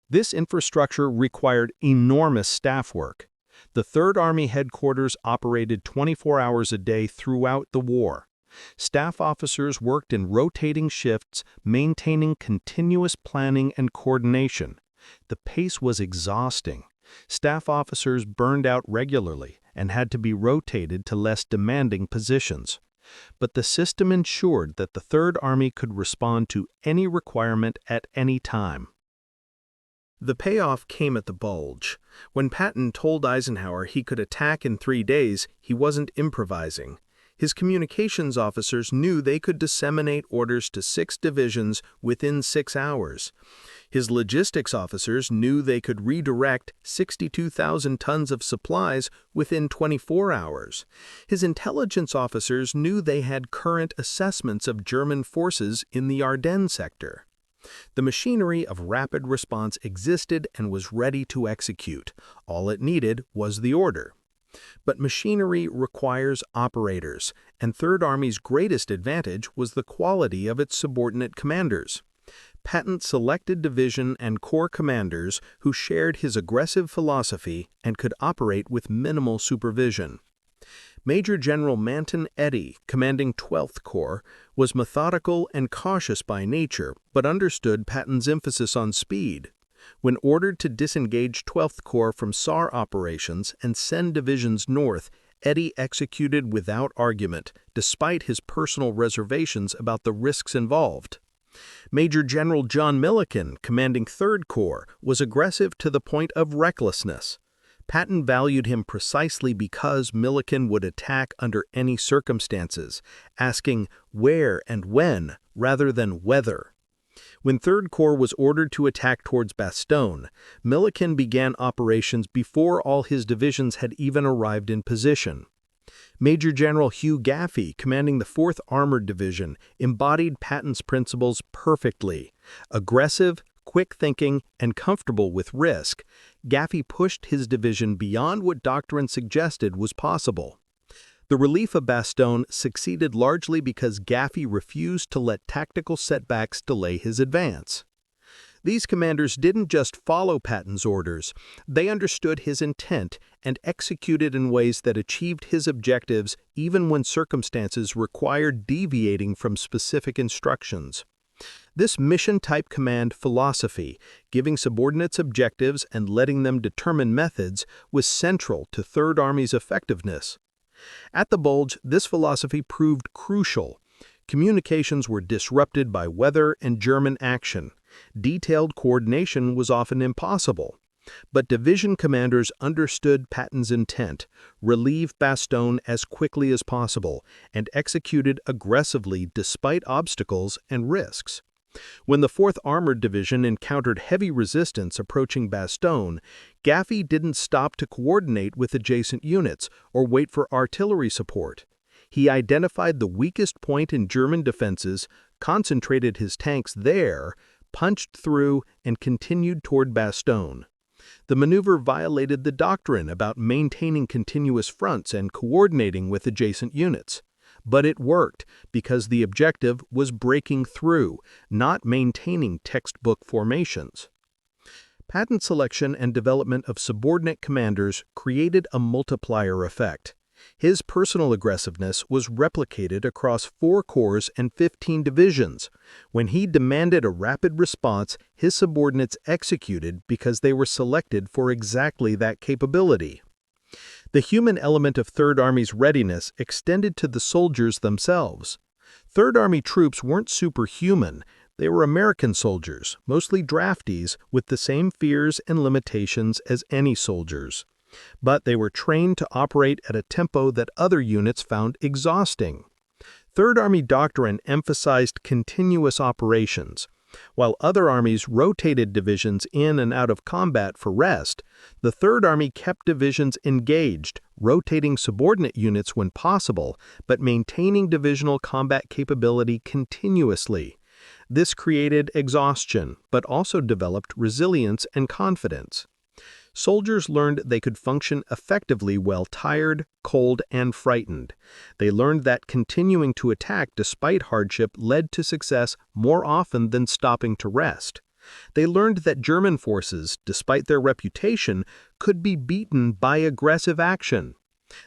This infrastructure required enormous staff work. The Third Army headquarters operated 24 hours a day throughout the war. Staff officers worked in rotating shifts, maintaining continuous planning and coordination. The pace was exhausting. Staff officers burned out regularly and had to be rotated to less demanding positions. But the system ensured that the Third Army could respond to any requirement at any time. The payoff came at the Bulge. When Patton told Eisenhower he could attack in 3 days, he wasn't improvising. His communications officers knew they could disseminate orders to 6 divisions within 6 hours. His logistics officers knew they could redirect 62,000 tons of supplies within 24 hours. His intelligence officers knew they had current assessments of German forces in the Ardennes sector. The machinery of rapid response existed and was ready to execute. All it needed was the order. But machinery requires operators, and Third Army's greatest advantage was the quality of its subordinate commanders. Patton selected division and corps commanders who shared his aggressive philosophy and could operate with minimal supervision. Major General Manton Eddy, commanding 12th Corps, was methodical and cautious by nature, but understood Patton's emphasis on speed. When ordered to disengage 12th Corps from SAR operations and send divisions north, Eddy executed without argument, despite his personal reservations about the risks involved. Major General John Milliken, commanding 3rd Corps, was aggressive to the point of recklessness. Patton valued him precisely because Milliken would attack under any circumstances, asking where and when rather than whether. When 3rd Corps was ordered to attack towards Bastogne, Milliken began operations before all his divisions had even arrived in position. Major General Hugh Gaffey, commanding the 4th Armored Division, embodied Patton's principles perfectly. Aggressive, quick-thinking, and comfortable with risk, Gaffey pushed his division beyond what doctrine suggested was possible. The relief of Bastogne succeeded largely because Gaffey refused to let tactical setbacks delay his advance. These commanders didn't just follow Patton's orders, they understood his intent and executed in ways that achieved his objectives even when circumstances required deviating from specific instructions. This mission-type command philosophy, giving subordinates objectives and letting them determine methods, was central to Third Army's effectiveness. At the Bulge, this philosophy proved crucial. Communications were disrupted by weather and German action. Detailed coordination was often impossible. But division commanders understood Patton's intent, relieve Bastogne as quickly as possible, and executed aggressively despite obstacles and risks. When the 4th Armored Division encountered heavy resistance approaching Bastogne, Gaffey didn't stop to coordinate with adjacent units or wait for artillery support. He identified the weakest point in German defenses, concentrated his tanks there, punched through, and continued toward Bastogne. The maneuver violated the doctrine about maintaining continuous fronts and coordinating with adjacent units. But it worked because the objective was breaking through, not maintaining textbook formations. Patton's selection and development of subordinate commanders created a multiplier effect. His personal aggressiveness was replicated across 4 corps and 15 divisions. When he demanded a rapid response, his subordinates executed because they were selected for exactly that capability. The human element of Third Army's readiness extended to the soldiers themselves. Third Army troops weren't superhuman. They were American soldiers, mostly draftees, with the same fears and limitations as any soldiers. But they were trained to operate at a tempo that other units found exhausting. Third Army doctrine emphasized continuous operations. While other armies rotated divisions in and out of combat for rest, the Third Army kept divisions engaged, rotating subordinate units when possible, but maintaining divisional combat capability continuously. This created exhaustion, but also developed resilience and confidence. Soldiers learned they could function effectively while tired, cold, and frightened. They learned that continuing to attack despite hardship led to success more often than stopping to rest. They learned that German forces, despite their reputation, could be beaten by aggressive action.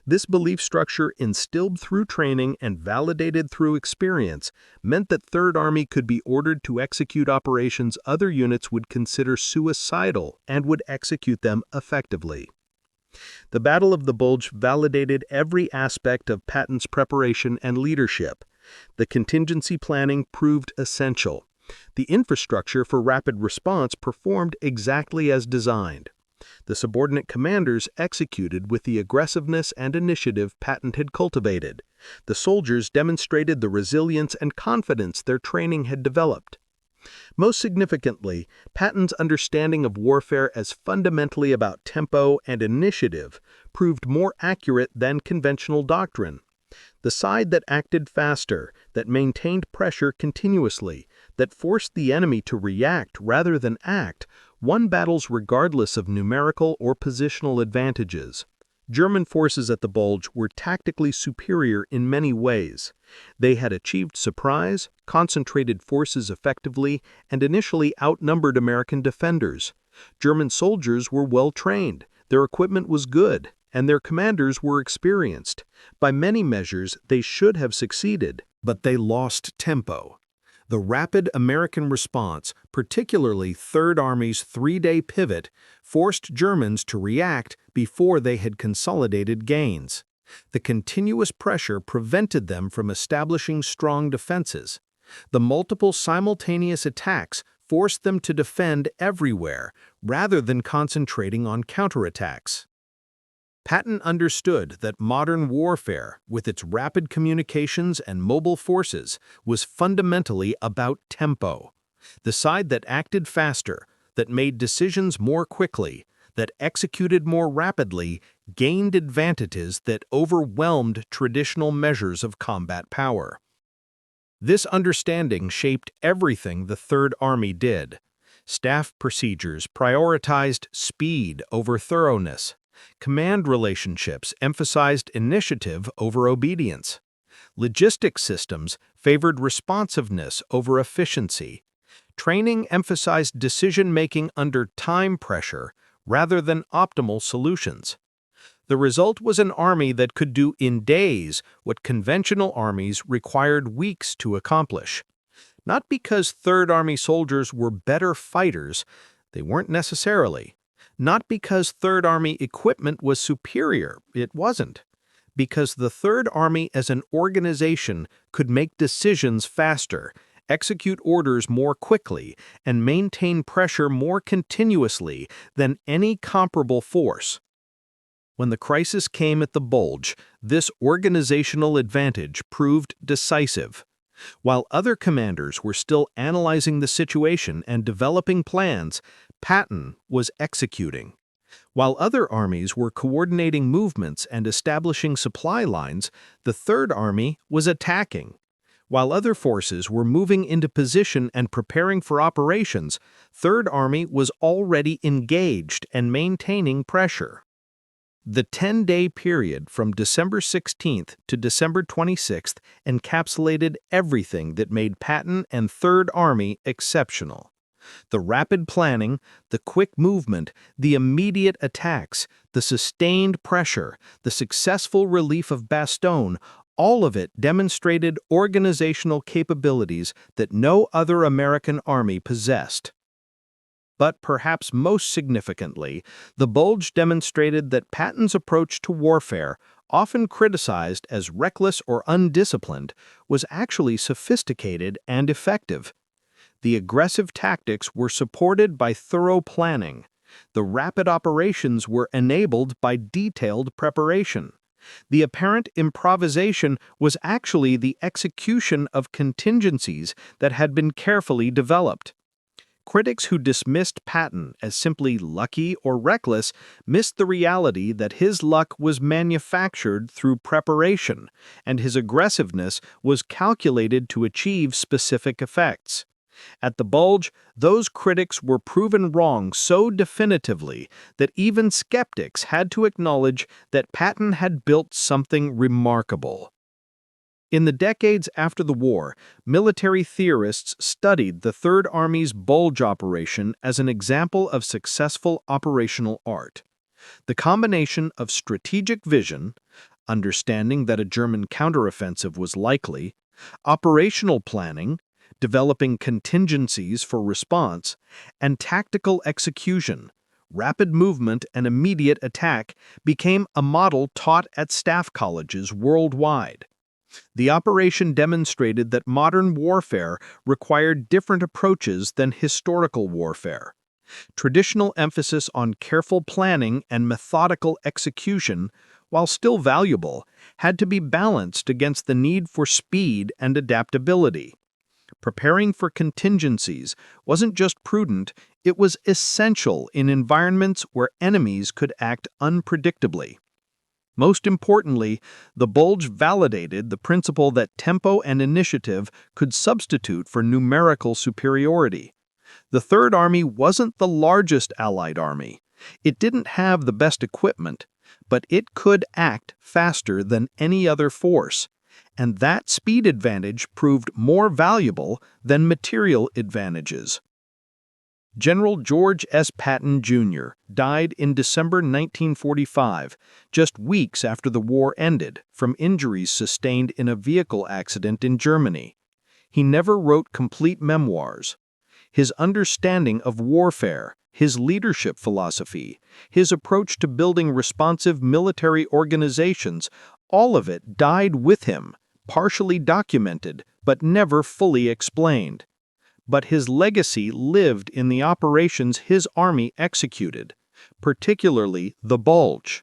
This belief structure, instilled through training and validated through experience, meant that Third Army could be ordered to execute operations other units would consider suicidal and would execute them effectively. The Battle of the Bulge validated every aspect of Patton's preparation and leadership. The contingency planning proved essential. The infrastructure for rapid response performed exactly as designed. The subordinate commanders executed with the aggressiveness and initiative Patton had cultivated. The soldiers demonstrated the resilience and confidence their training had developed. Most significantly, Patton's understanding of warfare as fundamentally about tempo and initiative proved more accurate than conventional doctrine. The side that acted faster, that maintained pressure continuously, that forced the enemy to react rather than act, won battles regardless of numerical or positional advantages. German forces at the Bulge were tactically superior in many ways. They had achieved surprise, concentrated forces effectively, and initially outnumbered American defenders. German soldiers were well trained, their equipment was good, and their commanders were experienced. By many measures, they should have succeeded, but they lost tempo. The rapid American response, particularly Third Army's 3-day pivot, forced Germans to react before they had consolidated gains. The continuous pressure prevented them from establishing strong defenses. The multiple simultaneous attacks forced them to defend everywhere rather than concentrating on counterattacks. Patton understood that modern warfare, with its rapid communications and mobile forces, was fundamentally about tempo. The side that acted faster, that made decisions more quickly, that executed more rapidly gained advantages that overwhelmed traditional measures of combat power. This understanding shaped everything the Third Army did. Staff procedures prioritized speed over thoroughness. Command relationships emphasized initiative over obedience. Logistics systems favored responsiveness over efficiency. Training emphasized decision-making under time pressure rather than optimal solutions. The result was an army that could do in days what conventional armies required weeks to accomplish. Not because Third Army soldiers were better fighters, they weren't necessarily. Not because Third Army equipment was superior, it wasn't. Because the Third Army as an organization could make decisions faster, execute orders more quickly, and maintain pressure more continuously than any comparable force. When the crisis came at the Bulge, this organizational advantage proved decisive. While other commanders were still analyzing the situation and developing plans, Patton was executing. While other armies were coordinating movements and establishing supply lines, the Third Army was attacking. While other forces were moving into position and preparing for operations, Third Army was already engaged and maintaining pressure. The 10-day period from December 16th to December 26th encapsulated everything that made Patton and Third Army exceptional. The rapid planning, the quick movement, the immediate attacks, the sustained pressure, the successful relief of Bastogne, all of it demonstrated organizational capabilities that no other American army possessed. But perhaps most significantly, the Bulge demonstrated that Patton's approach to warfare, often criticized as reckless or undisciplined, was actually sophisticated and effective. The aggressive tactics were supported by thorough planning. The rapid operations were enabled by detailed preparation. The apparent improvisation was actually the execution of contingencies that had been carefully developed. Critics who dismissed Patton as simply lucky or reckless missed the reality that his luck was manufactured through preparation, and his aggressiveness was calculated to achieve specific effects. At the Bulge, those critics were proven wrong so definitively that even skeptics had to acknowledge that Patton had built something remarkable. In the decades after the war, military theorists studied the Third Army's Bulge operation as an example of successful operational art. The combination of strategic vision, understanding that a German counteroffensive was likely, operational planning, developing contingencies for response, and tactical execution, rapid movement and immediate attack became a model taught at staff colleges worldwide. The operation demonstrated that modern warfare required different approaches than historical warfare. Traditional emphasis on careful planning and methodical execution, while still valuable, had to be balanced against the need for speed and adaptability. Preparing for contingencies wasn't just prudent, it was essential in environments where enemies could act unpredictably. Most importantly, the Bulge validated the principle that tempo and initiative could substitute for numerical superiority. The Third Army wasn't the largest Allied army. It didn't have the best equipment, but it could act faster than any other force, and that speed advantage proved more valuable than material advantages. General George S. Patton, Jr. died in December 1945, just weeks after the war ended, from injuries sustained in a vehicle accident in Germany. He never wrote complete memoirs. His understanding of warfare, his leadership philosophy, his approach to building responsive military organizations, all of it died with him, partially documented, but never fully explained. But his legacy lived in the operations his army executed, particularly the Bulge.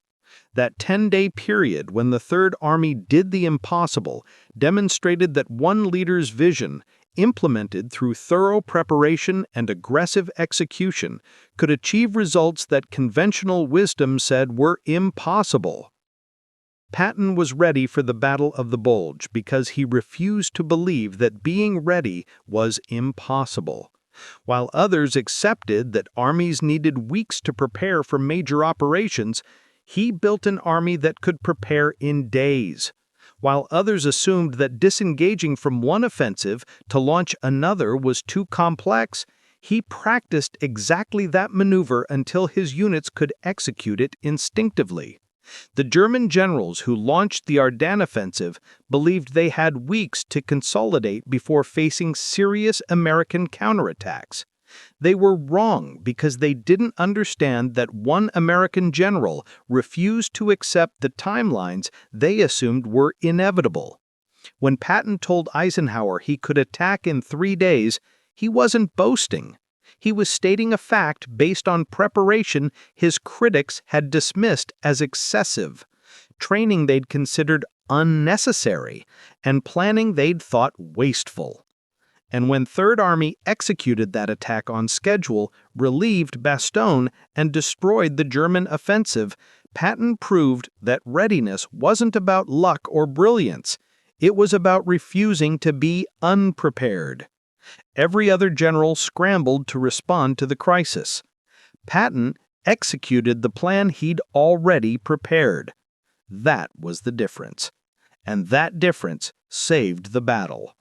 That 10-day period when the Third Army did the impossible demonstrated that one leader's vision, implemented through thorough preparation and aggressive execution, could achieve results that conventional wisdom said were impossible. Patton was ready for the Battle of the Bulge because he refused to believe that being ready was impossible. While others accepted that armies needed weeks to prepare for major operations, he built an army that could prepare in days. While others assumed that disengaging from one offensive to launch another was too complex, he practiced exactly that maneuver until his units could execute it instinctively. The German generals who launched the Ardennes offensive believed they had weeks to consolidate before facing serious American counterattacks. They were wrong because they didn't understand that one American general refused to accept the timelines they assumed were inevitable. When Patton told Eisenhower he could attack in 3 days, he wasn't boasting. He was stating a fact based on preparation his critics had dismissed as excessive, training they'd considered unnecessary, and planning they'd thought wasteful. And when Third Army executed that attack on schedule, relieved Bastogne, and destroyed the German offensive, Patton proved that readiness wasn't about luck or brilliance. It was about refusing to be unprepared. Every other general scrambled to respond to the crisis. Patton executed the plan he'd already prepared. That was the difference. And that difference saved the battle.